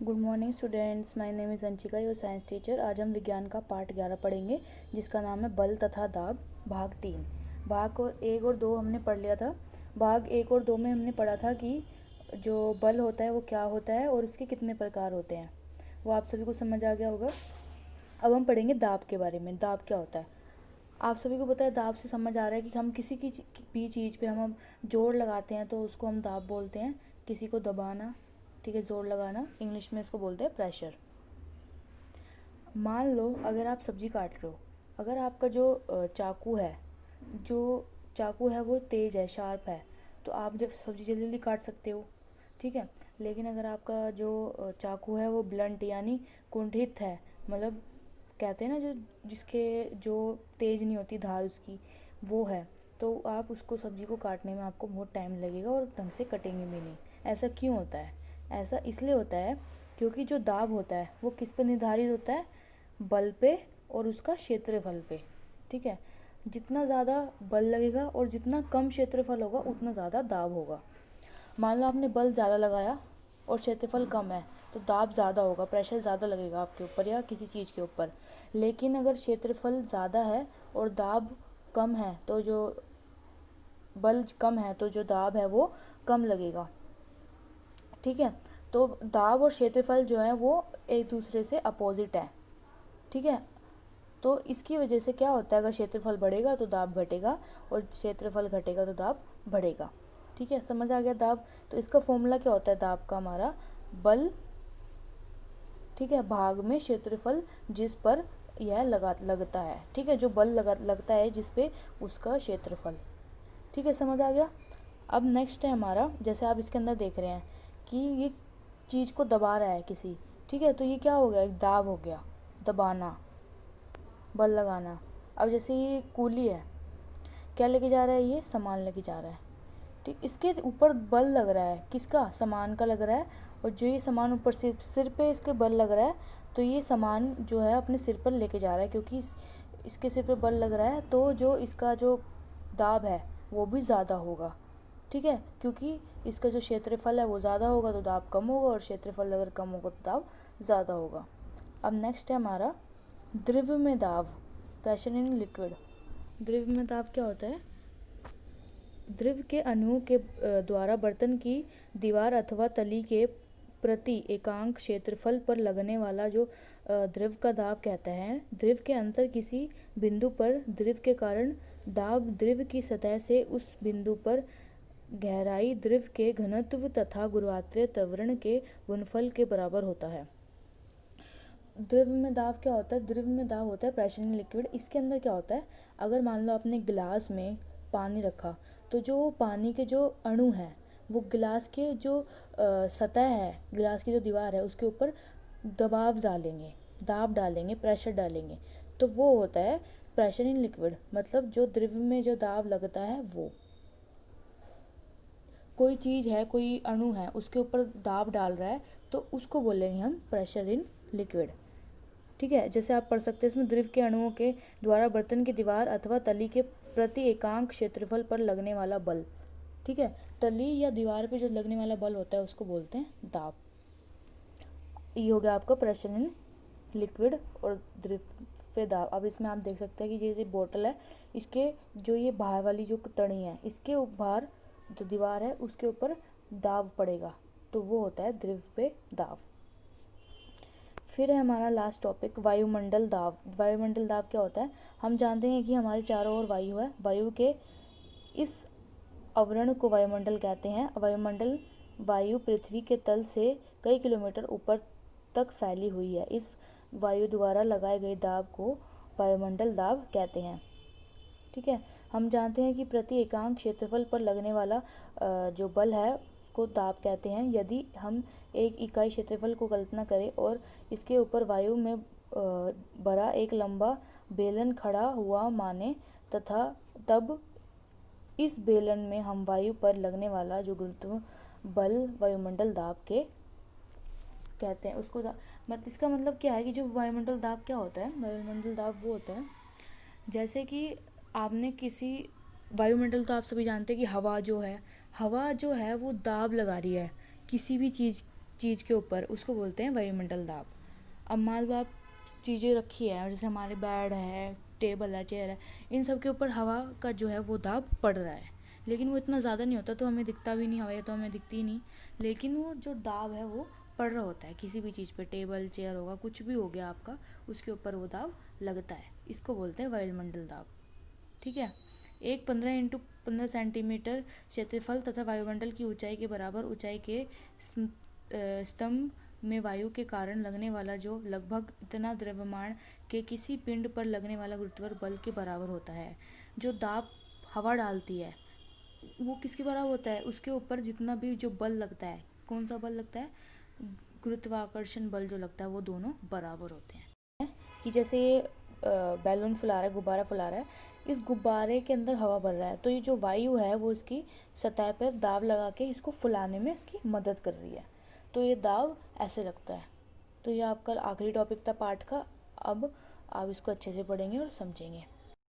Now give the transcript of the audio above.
Good morning students, my name is Anshika, your science teacher. आज हम विज्ञान का पार्ट 11 पढ़ेंगे जिसका नाम है बल तथा दाब, भाग 3। भाग और 1 और 2 हमने पढ़ लिया था। भाग 1 और 2 में हमने पढ़ा था कि जो बल होता है वो क्या होता है और इसके कितने प्रकार होते हैं, वो आप सभी को समझ आ गया होगा। अब हम पढ़ेंगे दाब के बारे में। दाब क्या होता है आप सभी को पता है। दाब से समझ आ रहा है कि हम किसी की भी चीज़ पे हम जोर लगाते हैं तो उसको हम दाब बोलते हैं। किसी को दबाना, ठीक है, जोर लगाना, इंग्लिश में इसको बोलते हैं प्रेशर। मान लो अगर आप सब्जी काट रहे हो, अगर आपका जो चाकू है वो तेज़ है, शार्प है, तो आप जब सब्जी जल्दी जल्दी काट सकते हो, ठीक है। लेकिन अगर आपका जो चाकू है वो ब्लंट यानी कुंठित है, मतलब कहते हैं ना जो जिसके जो तेज़ नहीं होती धार उसकी, वो है, तो आप उसको सब्जी को काटने में आपको बहुत टाइम लगेगा और ढंग से कटेंगे भी नहीं। ऐसा क्यों होता है? ऐसा इसलिए होता है क्योंकि जो दाब होता है वो किस पे निर्धारित होता है? बल पे और उसका क्षेत्रफल पे, ठीक है। जितना ज़्यादा बल लगेगा और जितना कम क्षेत्रफल होगा उतना ज़्यादा दाब होगा। मान लो आपने बल ज़्यादा लगाया और क्षेत्रफल कम है तो दाब ज़्यादा होगा, प्रेशर ज़्यादा लगेगा आपके ऊपर या किसी चीज़ के ऊपर। लेकिन अगर क्षेत्रफल ज़्यादा है और दाब कम है तो जो बल कम है तो जो दाब है वो कम लगेगा, ठीक है। तो दाब और क्षेत्रफल जो है वो एक दूसरे से अपोजिट है, ठीक है। तो इसकी वजह से क्या होता है, अगर क्षेत्रफल बढ़ेगा तो दाब घटेगा और क्षेत्रफल घटेगा तो दाब बढ़ेगा, ठीक है। समझ आ गया दाब? तो इसका फॉर्मूला क्या होता है दाब का? हमारा बल, ठीक है, भाग में क्षेत्रफल जिस पर यह लगता है, ठीक है। जो बल लगता है जिस पे उसका क्षेत्रफल, ठीक है। समझ आ गया? अब नेक्स्ट है हमारा, जैसे आप इसके अंदर देख रहे हैं कि ये चीज़ को दबा रहा है किसी, ठीक है, तो ये क्या हो गया? एक दाब हो गया, दबाना, बल लगाना। अब जैसे ये कूली है, क्या लेके जा रहा है? ये सामान लेके जा रहा है, ठीक। इसके ऊपर बल लग रहा है, किसका? सामान का लग रहा है। और जो ये सामान ऊपर सिर पे इसके बल लग रहा है, तो ये सामान जो है अपने सिर पर लेके जा रहा है, क्योंकि इसके सिर पे बल लग रहा है तो जो इसका जो दाब है वो भी ज़्यादा होगा, ठीक है। क्योंकि इसका जो क्षेत्रफल है वो ज़्यादा होगा तो दाब कम होगा, और क्षेत्रफल अगर कम होगा तो दाब ज़्यादा होगा। अब नेक्स्ट है हमारा द्रव्य में दाब, प्रेशर इन लिक्विड। द्रव्य में दाब क्या होता है? द्रव के अणुओं के द्वारा बर्तन की दीवार अथवा तली के प्रति एकांक क्षेत्रफल पर लगने वाला जो द्रव का दाब कहते हैं। द्रव के अंतर किसी बिंदु पर द्रव के कारण दाब द्रव की सतह से उस बिंदु पर गहराई, द्रव के घनत्व तथा गुरुत्वाकर्षण त्वरण के गुणनफल के बराबर होता है। द्रव्य में दाब क्या होता है? द्रव्य में दाब होता है प्रेशर इन लिक्विड। इसके अंदर क्या होता है, अगर मान लो आपने गिलास में पानी रखा तो जो पानी के जो अणु हैं वो गिलास के जो सतह है, गिलास की जो दीवार है उसके ऊपर दबाव डालेंगे, दाब डालेंगे, प्रेशर डालेंगे, तो वो होता है प्रेशर इन लिक्विड। मतलब जो द्रव्य में जो दाब लगता है वो, कोई चीज़ है, कोई अणु है, उसके ऊपर दाब डाल रहा है तो उसको बोलेंगे हम प्रेशर इन लिक्विड, ठीक है। जैसे आप पढ़ सकते हैं इसमें, द्रव के अणुओं के द्वारा बर्तन की दीवार अथवा तली के प्रति एकांक क्षेत्रफल पर लगने वाला बल, ठीक है। तली या दीवार पे जो लगने वाला बल होता है उसको बोलते हैं दाब। ये हो गया आपका प्रेशर इन लिक्विड और द्रव पे दाब। अब इसमें आप देख सकते हैं कि ये बोतल है, इसके जो ये बाहर वाली जो तड़ी है, इसके बाहर जो दीवार है उसके ऊपर दाब पड़ेगा, तो वो होता है द्रव पे दाब। फिर है हमारा लास्ट टॉपिक वायुमंडल दाब। वायुमंडल दाब क्या होता है? हम जानते हैं कि हमारे चारों ओर वायु है, वायु के इस आवरण को वायुमंडल कहते हैं। वायुमंडल वायु पृथ्वी के तल से कई किलोमीटर ऊपर तक फैली हुई है। इस वायु द्वारा लगाए गए दाब को वायुमंडल दाब कहते हैं, ठीक है। हम जानते हैं कि प्रति एकांक क्षेत्रफल पर लगने वाला जो बल है उसको दाब कहते हैं। यदि हम एक इकाई क्षेत्रफल को कल्पना करें और इसके ऊपर वायु में भरा एक लंबा बेलन खड़ा हुआ माने, तथा तब इस बेलन में हम वायु पर लगने वाला जो गुरुत्व बल वायुमंडल दाब के कहते हैं उसको इसका मतलब क्या है कि जो वायुमंडल दाब क्या होता है? वायुमंडल दाब वो होता है जैसे कि आपने किसी वायुमंडल, तो आप सभी जानते हैं कि हवा जो है वो दाब लगा रही है किसी भी चीज़ चीज़ के ऊपर, उसको बोलते हैं वायुमंडल दाब। अब मान लो आप चीज़ें रखी है, जैसे हमारे बेड है, टेबल है, चेयर है, इन सब के ऊपर हवा का जो है वो दाब पड़ रहा है, लेकिन वो इतना ज़्यादा नहीं होता, तो हमें दिखता भी नहीं, हवा है तो हमें दिखती ही नहीं, लेकिन वो जो दाब है वो पड़ रहा होता है किसी भी चीज़ पे, टेबल चेयर होगा, कुछ भी हो गया आपका, उसके ऊपर वो दाब लगता है, इसको बोलते हैं वायुमंडल दाब। ठीक है। एक 15 × 15 सेंटीमीटर क्षेत्रफल तथा वायुमंडल की ऊंचाई के बराबर ऊंचाई के स्तंभ में वायु के कारण लगने वाला जो लगभग इतना द्रव्यमान के किसी पिंड पर लगने वाला गुरुत्वाकर्षण बल के बराबर होता है। जो दाब हवा डालती है वो किसके बराबर होता है, उसके ऊपर जितना भी जो बल लगता है, कौन सा बल लगता है, गुरुत्वाकर्षण बल जो लगता है, वो दोनों बराबर होते हैं। कि जैसे ये बैलून फुला रहा है, गुब्बारा फुला रहा है, इस गुब्बारे के अंदर हवा भर रहा है, तो ये जो वायु है वो इसकी सतह पर दाब लगा के इसको फुलाने में इसकी मदद कर रही है, तो ये दाब ऐसे लगता है। तो ये आपका आखिरी टॉपिक था पाठ का। अब आप इसको अच्छे से पढ़ेंगे और समझेंगे।